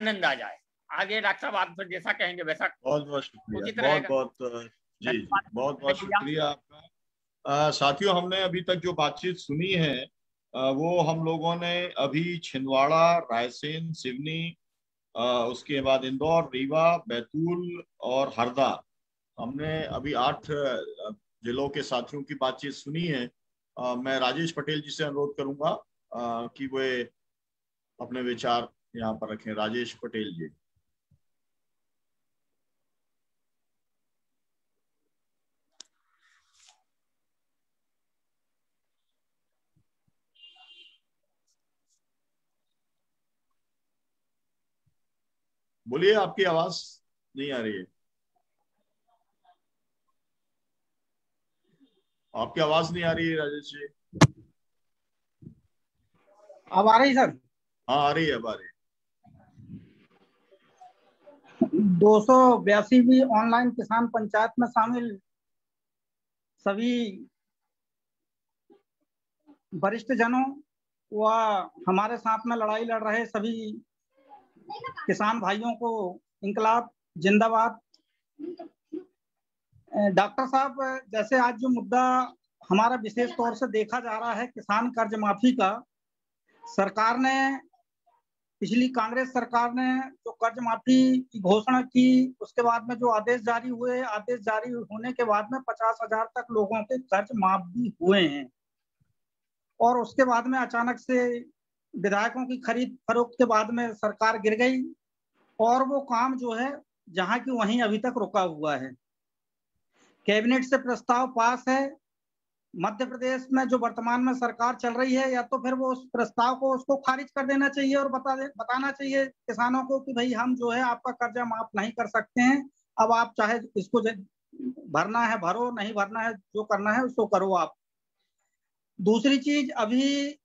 आनंद आ जाए। आगे डॉक्टर साहब आप फिर जैसा कहेंगे वैसा बहुत बहुत शुक्रिया, उचित बहुत रहेगा। बहुत जी जी, बहुत बहुत शुक्रिया आपका। साथियों, हमने अभी तक जो बातचीत सुनी है वो हम लोगों ने अभी छिंदवाड़ा, रायसेन, सिवनी, उसके बाद इंदौर, रीवा, बैतूल और हरदा, हमने अभी 8 जिलों के साथियों की बातचीत सुनी है। मैं राजेश पटेल जी से अनुरोध करूंगा कि वे अपने विचार यहाँ पर रखें। राजेश पटेल जी। बोलिए, आपकी आवाज नहीं आ रही है। आपकी आवाज नहीं आ रही है राजेश जी। अब आ रही सर? हाँ, आ रही है, अब आ रही है। 282वीं ऑनलाइन किसान पंचायत में शामिल सभी वरिष्ठ जनों व हमारे साथ में लड़ाई लड़ रहे सभी किसान भाइयों को इंकलाब जिंदाबाद। डॉक्टर साहब, जैसे आज जो मुद्दा हमारा विशेष तौर से देखा जा रहा है किसान कर्ज माफी का, सरकार ने, पिछली कांग्रेस सरकार ने जो कर्ज माफी की घोषणा की, उसके बाद में जो आदेश जारी हुए, आदेश जारी होने के बाद में 50,000 तक लोगों के कर्ज माफ भी हुए हैं। और उसके बाद में अचानक से विधायकों की खरीद फरोख्त के बाद में सरकार गिर गई और वो काम जो है जहां की वहीं अभी तक रुका हुआ है। कैबिनेट से प्रस्ताव पास है, मध्य प्रदेश में जो वर्तमान में सरकार चल रही है, या तो फिर वो उस प्रस्ताव को उसको खारिज कर देना चाहिए और बताना चाहिए किसानों को कि भाई हम जो है आपका कर्जा माफ नहीं कर सकते हैं, अब आप चाहे इसको भरना है भरो, नहीं भरना है जो करना है उसको करो आप। दूसरी चीज, अभी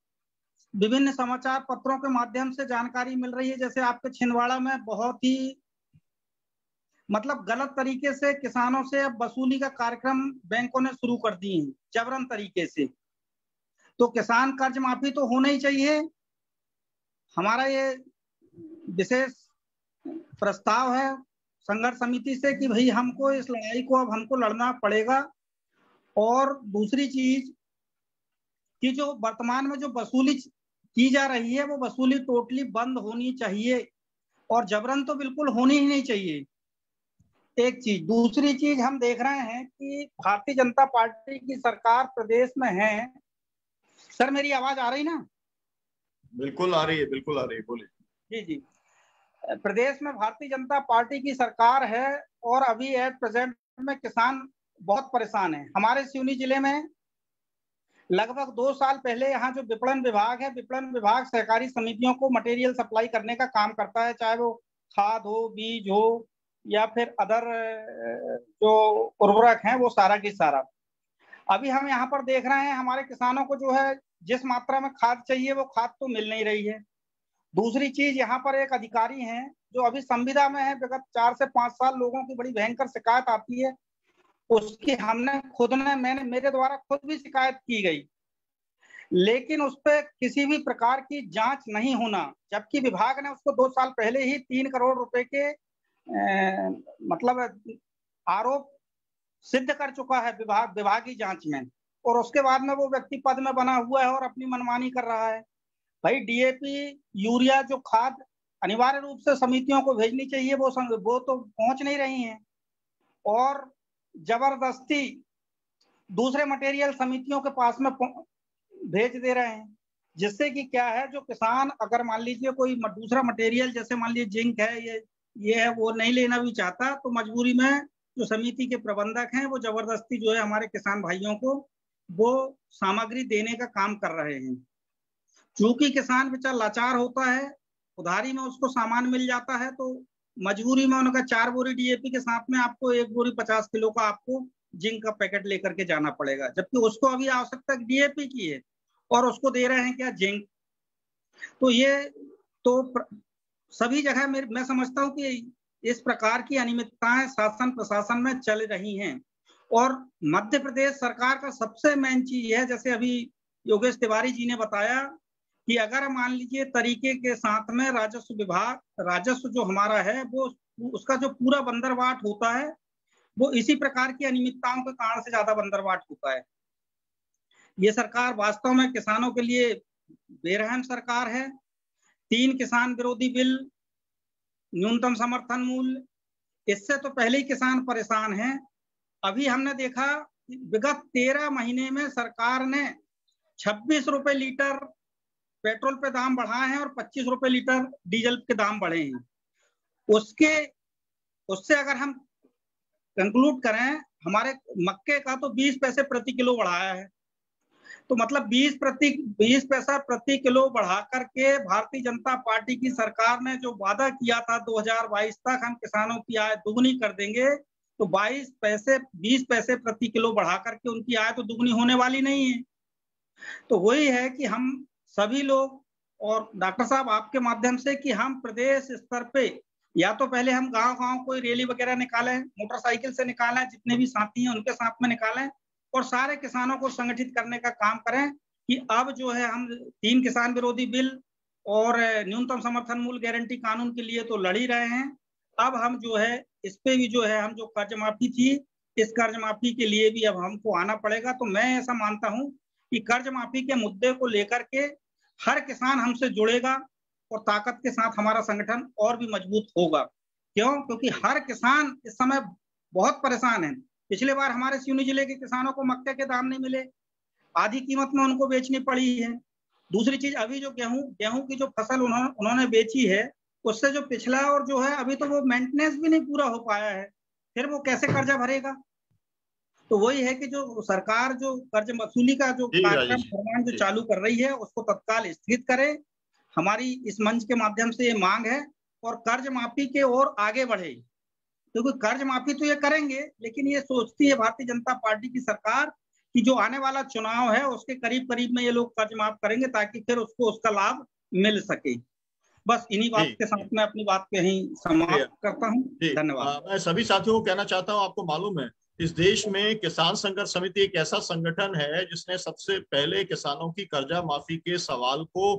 विभिन्न समाचार पत्रों के माध्यम से जानकारी मिल रही है, जैसे आपके छिंदवाड़ा में बहुत ही मतलब गलत तरीके से किसानों से अब वसूली का कार्यक्रम बैंकों ने शुरू कर दिए हैं, जबरन तरीके से। तो किसान कर्ज माफी तो होना ही चाहिए। हमारा ये विशेष प्रस्ताव है संघर्ष समिति से कि भाई हमको इस लड़ाई को अब हमको लड़ना पड़ेगा। और दूसरी चीज कि जो वर्तमान में जो वसूली की जा रही है वो वसूली टोटली बंद होनी चाहिए और जबरन तो बिल्कुल होनी ही नहीं चाहिए, एक चीज। दूसरी चीज, हम देख रहे हैं कि भारतीय जनता पार्टी की सरकार प्रदेश में है। सर मेरी आवाज आ रही ना? बिल्कुल आ रही है, बिल्कुल आ रही है, बोलिए। जी जी, प्रदेश में भारतीय जनता पार्टी की सरकार है और अभी एट प्रेजेंट में किसान बहुत परेशान है। हमारे सिवनी जिले में लगभग 2 साल पहले यहाँ जो विपणन विभाग है, विपणन विभाग सहकारी समितियों को मटेरियल सप्लाई करने का काम करता है, चाहे वो खाद हो, बीज हो या फिर अदर जो उर्वरक हैं, वो सारा की सारा। अभी हम यहाँ पर देख रहे हैं हमारे किसानों को जो है जिस मात्रा में खाद चाहिए वो खाद तो मिल नहीं रही है। दूसरी चीज, यहाँ पर एक अधिकारी हैं जो अभी संविदा में है, विगत 4 से 5 साल लोगों की बड़ी भयंकर शिकायत आती है, उसकी मैंने मेरे द्वारा खुद भी शिकायत की गई, लेकिन उस पर किसी भी प्रकार की जांच नहीं होना, जबकि विभाग ने उसको 2 साल पहले ही 3 करोड़ रुपए के मतलब आरोप सिद्ध कर चुका है विभागीय जांच में, और उसके बाद में वो व्यक्ति पद में बना हुआ है और अपनी मनमानी कर रहा है। भाई डीएपी, यूरिया जो खाद अनिवार्य रूप से समितियों को भेजनी चाहिए वो तो पहुंच नहीं रही हैं और जबरदस्ती दूसरे मटेरियल समितियों के पास में भेज दे रहे हैं, जिससे कि क्या है, जो किसान अगर मान लीजिए कोई दूसरा मटेरियल जैसे मान लीजिए जिंक है, ये है, वो नहीं लेना भी चाहता, तो मजबूरी में जो समिति के प्रबंधक हैं वो जबरदस्ती जो है हमारे किसान भाइयों को वो सामग्री देने का काम कर रहे हैं। क्योंकि किसान बेचारा लाचार होता है, उधारी में उसको सामान मिल जाता है, तो मजबूरी में उनका 4 बोरी डीएपी के साथ में आपको 1 बोरी 50 किलो का आपको जिंक का पैकेट लेकर के जाना पड़ेगा, जबकि उसको अभी आवश्यकता डीएपी की है और उसको दे रहे हैं क्या, जिंक। तो ये तो सभी जगह मैं समझता हूँ कि इस प्रकार की अनियमितताएं शासन प्रशासन में चल रही हैं। और मध्य प्रदेश सरकार का सबसे मेन चीज है, जैसे अभी योगेश तिवारी जी ने बताया कि अगर मान लीजिए तरीके के साथ में राजस्व विभाग, राजस्व जो हमारा है वो उसका जो पूरा बंदरबाट होता है वो इसी प्रकार की अनियमितताओं के कारण से ज्यादा बंदरबाट होता है। ये सरकार वास्तव में किसानों के लिए बेरहम सरकार है। 3 किसान विरोधी बिल, न्यूनतम समर्थन मूल्य, इससे तो पहले ही किसान परेशान हैं। अभी हमने देखा विगत 13 महीने में सरकार ने 26 रुपए लीटर पेट्रोल पे दाम बढ़ाए हैं और 25 रुपए लीटर डीजल के दाम बढ़े हैं। उससे अगर हम कंक्लूड करें, हमारे मक्के का तो 20 पैसे प्रति किलो बढ़ाया है, तो मतलब 20 पैसा प्रति किलो बढ़ा करके भारतीय जनता पार्टी की सरकार ने जो वादा किया था 2022 तक हम किसानों की आय दुगनी कर देंगे, तो 20 पैसे प्रति किलो बढ़ा करके उनकी आय तो दुगनी होने वाली नहीं है। तो वही है कि हम सभी लोग और डॉक्टर साहब आपके माध्यम से कि हम प्रदेश स्तर पे या तो पहले हम गांव-गांव कोई रैली वगैरह निकालें, मोटरसाइकिल से निकालें, जितने भी साथी हैं उनके साथ में निकालें और सारे किसानों को संगठित करने का काम करें कि अब जो है हम 3 किसान विरोधी बिल और न्यूनतम समर्थन मूल्य गारंटी कानून के लिए तो लड़ ही रहे हैं। अब हम जो है इस पे भी जो है हम जो कर्ज माफी थी, इस कर्ज माफी के लिए भी अब हमको आना पड़ेगा। तो मैं ऐसा मानता हूं कि कर्ज माफी के मुद्दे को लेकर के हर किसान हमसे जुड़ेगा और ताकत के साथ हमारा संगठन और भी मजबूत होगा। क्यों? क्योंकि हर किसान इस समय बहुत परेशान है। पिछले बार हमारे सिवनी जिले के किसानों को मक्के के दाम नहीं मिले, आधी कीमत में उनको बेचनी पड़ी है। दूसरी चीज, अभी जो गेहूं की जो फसल उन्होंने बेची है, उससे जो पिछला और जो है अभी तो वो मेंटेनेंस भी नहीं पूरा हो पाया है, फिर वो कैसे कर्जा भरेगा? तो वही है कि जो सरकार जो कर्ज वसूली का जो कार्यक्रम जो चालू कर रही है उसको तत्काल स्थगित करे। हमारी इस मंच के माध्यम से ये मांग है और कर्ज माफी के और आगे बढ़े, क्योंकि कर्ज माफी तो ये करेंगे, लेकिन ये सोचती है भारतीय जनता पार्टी की सरकार कि जो आने वाला चुनाव है उसके करीब करीब में ये लोग कर्ज माफ करेंगे ताकि फिर उसको उसका लाभ मिल सके। बस इन्हीं बात के साथ मैं अपनी बात को यहीं समाप्त करता हूँ। धन्यवाद। मैं सभी साथियों को कहना चाहता हूँ, आपको मालूम है इस देश में किसान संघर्ष समिति एक ऐसा संगठन है जिसने सबसे पहले किसानों की कर्जा माफी के सवाल को